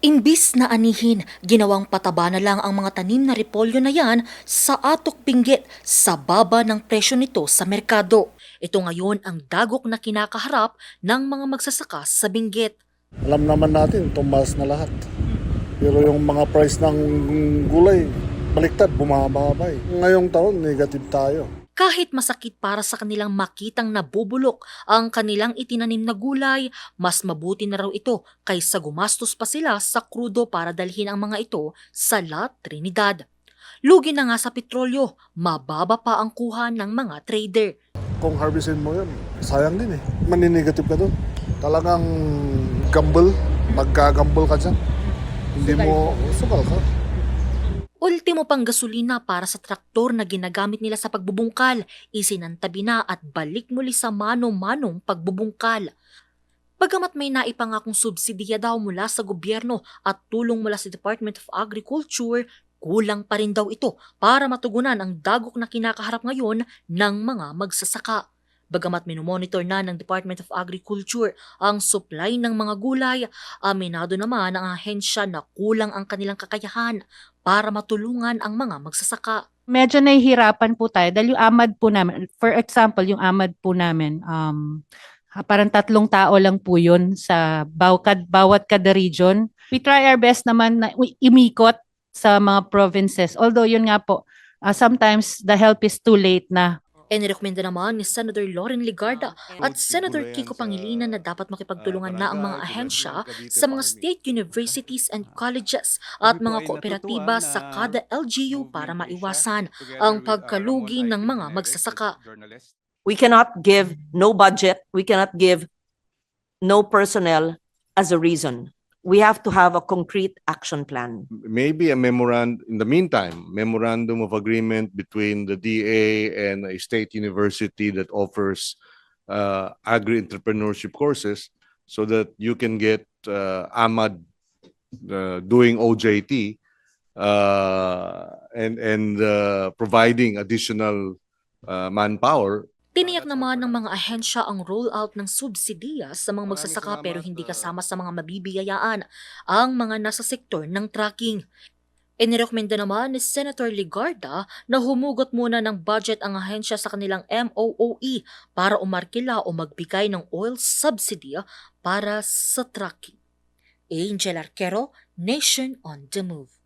Imbis na anihin, ginawang pataba na lang ang mga tanim na repolyo na yan sa atok pinggit sa baba ng presyo nito sa merkado. Ito ngayon ang dagok na kinakaharap ng mga magsasaka sa Benguet. Alam naman natin, tumaas na lahat. Pero yung mga price ng gulay, baliktad, bumababa eh. Ngayong taon, negative tayo. Kahit masakit para sa kanilang makitang nabubulok ang kanilang itinanim na gulay, mas mabuti na raw ito kaysa gumastos pa sila sa krudo para dalhin ang mga ito sa La Trinidad. Lugi na nga sa petrolyo, mababa pa ang kuha ng mga trader. Kung harvestin mo yun, sayang din eh. Maninegative ka doon. Talagang gamble, magkagamble ka dyan. Hindi mo, sukal ka. Ultimo pang gasolina para sa traktor na ginagamit nila sa pagbubungkal, isinantabi na at balik muli sa mano-manong pagbubungkal. Bagamat may naipangakong subsidiya daw mula sa gobyerno at tulong mula sa Department of Agriculture, kulang pa rin daw ito para matugunan ang dagok na kinakaharap ngayon ng mga magsasaka. Bagamat minomonitor na ng Department of Agriculture ang supply ng mga gulay, aminado naman ang ahensya na kulang ang kanilang kakayahan para matulungan ang mga magsasaka. Medyo nahihirapan po tayo dahil yung AMAD po namin, for example, yung AMAD po namin, parang 3 tao lang po yun sa bawat kada region. We try our best naman na imikot sa mga provinces. Although yun nga po, sometimes the help is too late na. Inirekomenda naman ni Senator Loren Legarda at Senator Kiko Pangilinan na dapat makipagtulungan na ang mga ahensya sa mga state universities and colleges at mga kooperatiba sa kada LGU para maiwasan ang pagkalugi ng mga magsasaka. We cannot give no budget, we cannot give no personnel as a reason. We have to have a concrete action plan. Maybe a in the meantime, memorandum of agreement between the DA and a state university that offers agri-entrepreneurship courses so that you can get AMAD doing OJT and providing additional manpower. Tiniyak naman ng mga ahensya ang rollout ng subsidiya sa mga magsasaka pero hindi kasama sa mga mabibiyayaan ang mga nasa sektor ng trucking. Inirekomenda naman ni Senator Legarda na humugot muna ng budget ang ahensya sa kanilang MOOE para umarkila o magbigay ng oil subsidy para sa trucking. Angel Arquero, Nation on the Move.